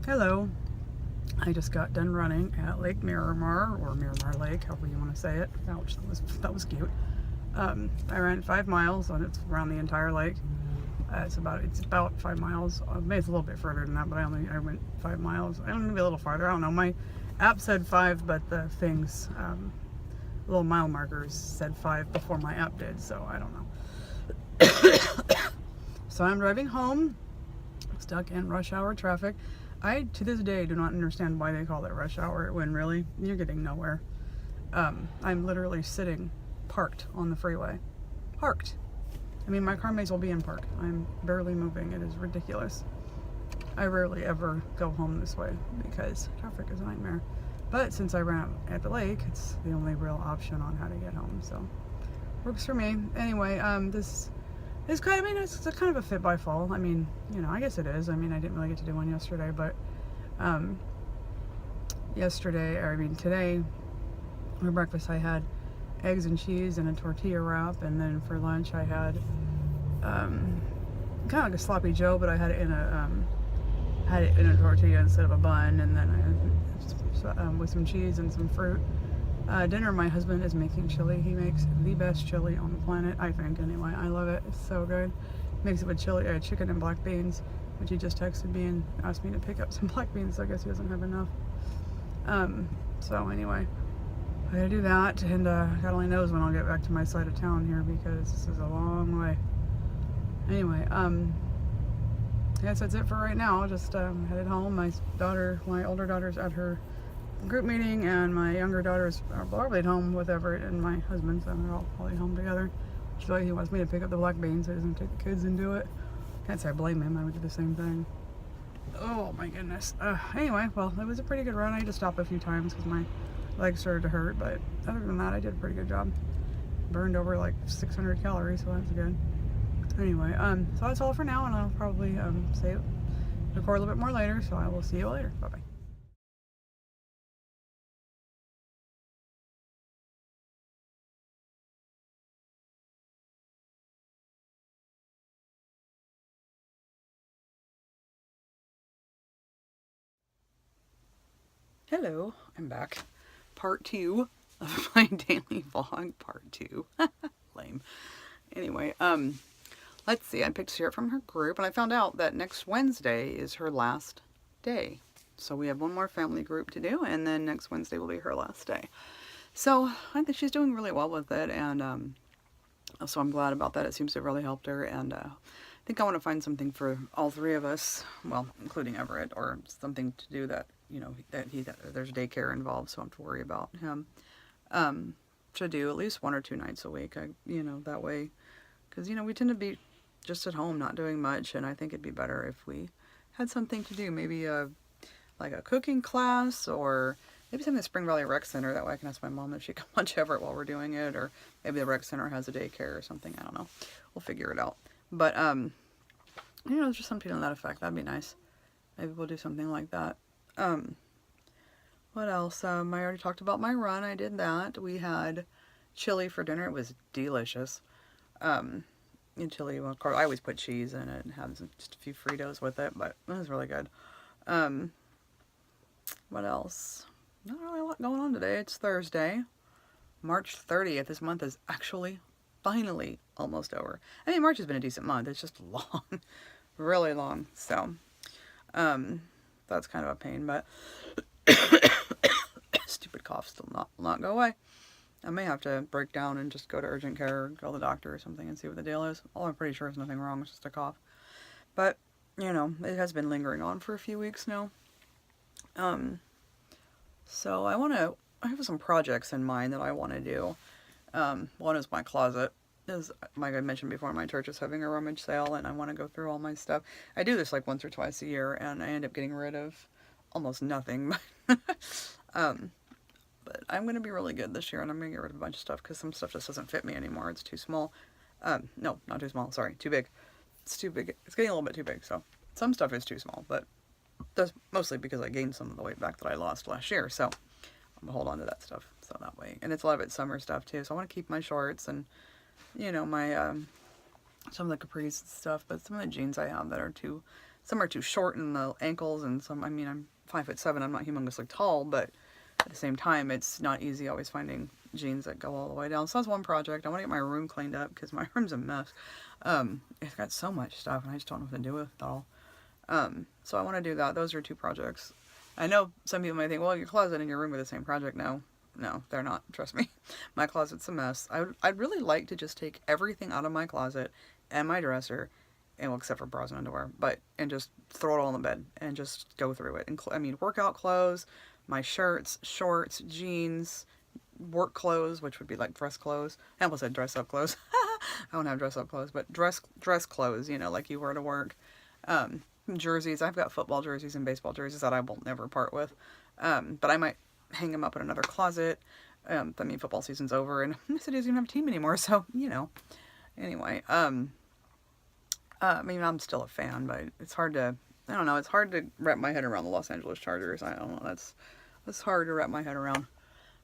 Hello. I just got done running at Lake Miramar, or Miramar Lake, however you want to say it. Ouch, that was cute. I ran 5 miles, and it's around the entire lake. It's about 5 miles. Maybe it's a little bit further than that, but I went 5 miles. I don't maybe a little farther. I don't know. My app said 5, but the things, little mile markers said 5 before my app did, so I don't know. So I'm driving home, stuck in rush hour traffic. I, to this day, do not understand why they call it rush hour when really you're getting nowhere. I'm literally sitting parked on the freeway. Parked. I mean, my car may as well be in park. I'm barely moving. It is ridiculous. I rarely ever go home this way because traffic is a nightmare. But since I ran at the lake, it's the only real option on how to get home. So, works for me. Anyway, this is kind of, I mean, it's kind of a fit by fall. I mean, I guess it is. I mean, I didn't really get to do one yesterday, but today, for breakfast I had eggs and cheese and a tortilla wrap, and then for lunch I had kind of like a sloppy Joe, but I had it in a tortilla instead of a bun, and then with some cheese and some fruit. Dinner, my husband is making chili. He makes the best chili on the planet, I think, anyway. I love it. It's so good. He makes it with chicken and black beans, which he just texted me and asked me to pick up some black beans, so I guess he doesn't have enough. So anyway, I gotta do that, and God only knows when I'll get back to my side of town here, because this is a long way. Anyway, I guess that's it for right now. Just headed home. My older daughter's at her group meeting, and my younger daughters are probably at home with Everett and my husband, so they're all probably home together. Which is why he wants me to pick up the black beans, so he doesn't take the kids and do it. Can't say I blame him. I would do the same thing. Oh my goodness. Anyway, well, it was a pretty good run. I had to stop a few times because my legs started to hurt, but other than that, I did a pretty good job. Burned over like 600 calories, so that's good. Anyway, so that's all for now, and I'll probably record a little bit more later, so I will see you later. Bye-bye. Hello, I'm back. Part 2 of my daily vlog, part 2. Lame. Anyway, let's see. I picked her up from her group, and I found out that next Wednesday is her last day. So we have one more family group to do, and then next Wednesday will be her last day. So I think she's doing really well with it, and so I'm glad about that. It seems to have really helped her, and I think I want to find something for all three of us, well, including Everett, or something to do that, there's daycare involved, so I don't have to worry about him. To do at least 1 or 2 nights a week, that way, because, we tend to be just at home not doing much, and I think it'd be better if we had something to do, maybe like a cooking class, or maybe something at Spring Valley Rec Center. That way I can ask my mom if she can watch Everett while we're doing it, or maybe the rec center has a daycare or something. I don't know. We'll figure it out. But, just something to that effect. That'd be nice. Maybe we'll do something like that. What else? I already talked about my run. I did that. We had chili for dinner. It was delicious. In chili, well, of course, I always put cheese in it and have just a few Fritos with it, but it was really good. What else? Not really a lot going on today. It's Thursday, March 30th. This month is actually finally almost over. I mean, March has been a decent month. It's just long, really long. So, that's kind of a pain, but stupid cough still not go away. I may have to break down and just go to urgent care or go to the doctor or something and see what the deal is. All I'm pretty sure is nothing wrong. It's just a cough. But, it has been lingering on for a few weeks now. So I have some projects in mind that I want to do. One is my closet. Like I mentioned before, my church is having a rummage sale, and I want to go through all my stuff. I do this like once or twice a year, and I end up getting rid of almost nothing. But I'm going to be really good this year, and I'm going to get rid of a bunch of stuff, because some stuff just doesn't fit me anymore. It's too small. No, not too small. Sorry, too big. It's too big. It's getting a little bit too big, so some stuff is too small, but that's mostly because I gained some of the weight back that I lost last year, so I'm going to hold on to that stuff, so that way. And it's a lot of it's summer stuff, too, so I want to keep my shorts and, my, some of the capris and stuff, but some of the jeans I have that are too some are too short in the ankles, and some, I mean, I'm 5'7", I'm not humongously tall, but at the same time, it's not easy always finding jeans that go all the way down. So that's one project. I want to get my room cleaned up because my room's a mess. It's got so much stuff, and I just don't know what to do with it all. So I want to do that. Those are 2 projects. I know some people might think, well, your closet and your room are the same project. No, they're not. Trust me. My closet's a mess. I'd really like to just take everything out of my closet and my dresser, and well, except for bras and underwear, and just throw it all in the bed and just go through it. And I mean, workout clothes, my shirts, shorts, jeans, work clothes, which would be like dress clothes. I almost said dress up clothes. I don't have dress up clothes, but dress clothes, you know, like you wear to work. Jerseys. I've got football jerseys and baseball jerseys that I will never part with. But I might hang them up in another closet. I mean, football season's over, and the city doesn't even have a team anymore, so, you know. Anyway, I mean, I'm still a fan, but it's hard to, I don't know, it's hard to wrap my head around the Los Angeles Chargers. I don't know, that's hard to wrap my head around.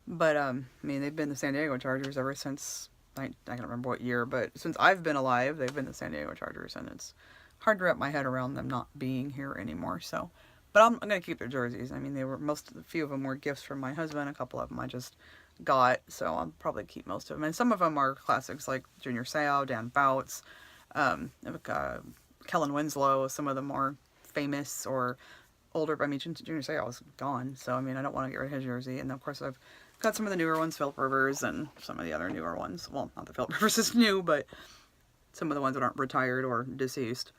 But, I mean, they've been the San Diego Chargers ever since, I can't remember what year, but since I've been alive, they've been the San Diego Chargers, and it's hard to wrap my head around them not being here anymore, so. But I'm going to keep their jerseys. I mean, a few of them were gifts from my husband, a couple of them I just got, so I'll probably keep most of them. And some of them are classics, like Junior Seau, Dan Fouts, Kellen Winslow. Some of the more famous or older, I mean, Junior Seau was gone, so I mean, I don't want to get rid of his jersey. And of course, I've got some of the newer ones, Philip Rivers, and some of the other newer ones. Well, not that Philip Rivers is new, but some of the ones that aren't retired or deceased.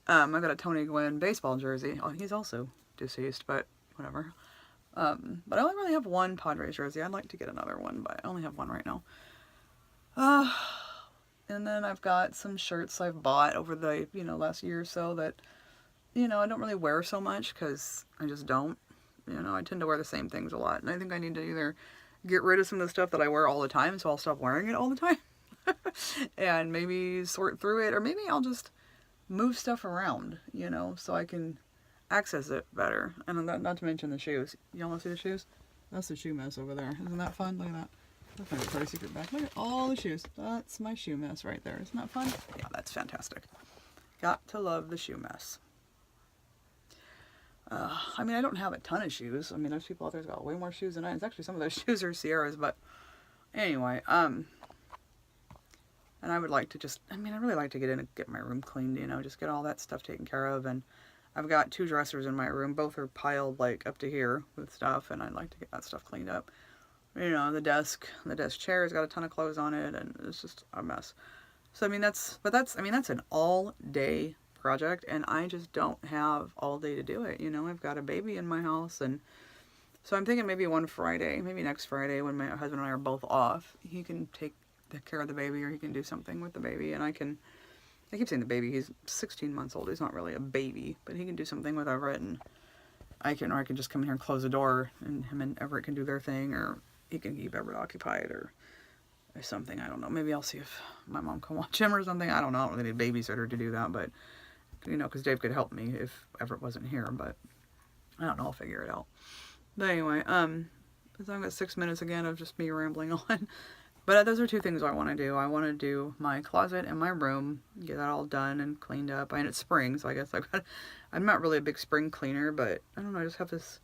I got a Tony Gwynn baseball jersey. Oh, he's also deceased, but whatever. But I only really have one Padres jersey. I'd like to get another one, but I only have one right now. And then I've got some shirts I've bought over the, last year or so that, I don't really wear so much because I just don't. I tend to wear the same things a lot. And I think I need to either get rid of some of the stuff that I wear all the time, so I'll stop wearing it all the time. And maybe sort through it, or maybe I'll just move stuff around, so I can access it better. And not to mention the shoes. Y'all want to see the shoes? That's the shoe mess over there. Isn't that fun? Look at that. That's my Victoria's Secret bag. Look at all the shoes. That's my shoe mess right there. Isn't that fun? Yeah, that's fantastic. Got to love the shoe mess. I mean, I don't have a ton of shoes. I mean, there's people out there who's got way more shoes than I. It's actually some of those shoes are Sierra's, but anyway, and I would like to I really like to get in and get my room cleaned, just get all that stuff taken care of. And I've got 2 dressers in my room. Both are piled like up to here with stuff, and I'd like to get that stuff cleaned up. The desk chair's got a ton of clothes on it, and it's just a mess. So, that's an all-day project, and I just don't have all day to do it. I've got a baby in my house, and so I'm thinking maybe one Friday, maybe next Friday when my husband and I are both off, he can take care of the baby, or he can do something with the baby, and I keep saying the baby, he's 16 months old, he's not really a baby, but he can do something with Everett, and I can just come in here and close the door, and him and Everett can do their thing, or he can keep Everett occupied, or something, I don't know, maybe I'll see if my mom can watch him or something, I don't know, I don't really need a babysitter to do that, but, because Dave could help me if Everett wasn't here, but I don't know, I'll figure it out. But anyway, so I've got 6 minutes again of just me rambling on. But those are 2 things I want to do. I want to do my closet and my room, get that all done and cleaned up. And it's spring, so I guess I'm not really a big spring cleaner, but I don't know, I just have this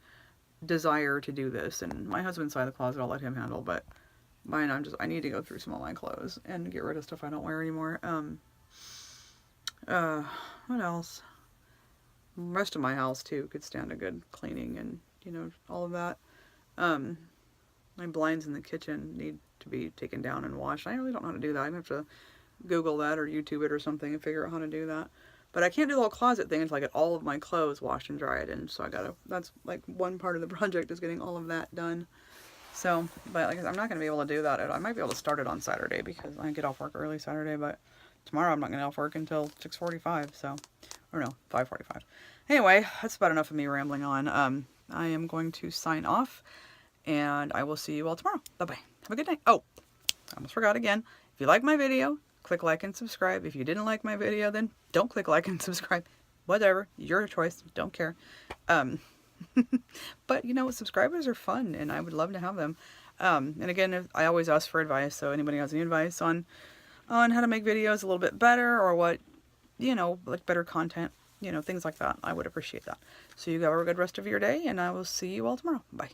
desire to do this. And my husband's side of the closet, I'll let him handle, but mine, I need to go through some of my clothes and get rid of stuff I don't wear anymore. What else? The rest of my house, too, could stand a good cleaning and, all of that. My blinds in the kitchen need to be taken down and washed. I really don't know how to do that. I'm going to have to Google that or YouTube it or something and figure out how to do that. But I can't do the whole closet thing until I get all of my clothes washed and dried. And so that's like one part of the project is getting all of that done. So, but like I said, I'm not going to be able to do that. I might be able to start it on Saturday because I get off work early Saturday, but tomorrow I'm not going to off work until 6:45, so, or no, 5:45. Anyway, that's about enough of me rambling on. I am going to sign off, and I will see you all tomorrow. Bye-bye. Have a good night. Oh, I almost forgot again. If you like my video, click like and subscribe. If you didn't like my video, then don't click like and subscribe. Whatever, your choice. Don't care. But, subscribers are fun, and I would love to have them. And again, I always ask for advice, so anybody has any advice on how to make videos a little bit better, or what, like better content You know, things like that. I would appreciate that. So you have a good rest of your day, and I will see you all tomorrow. Bye.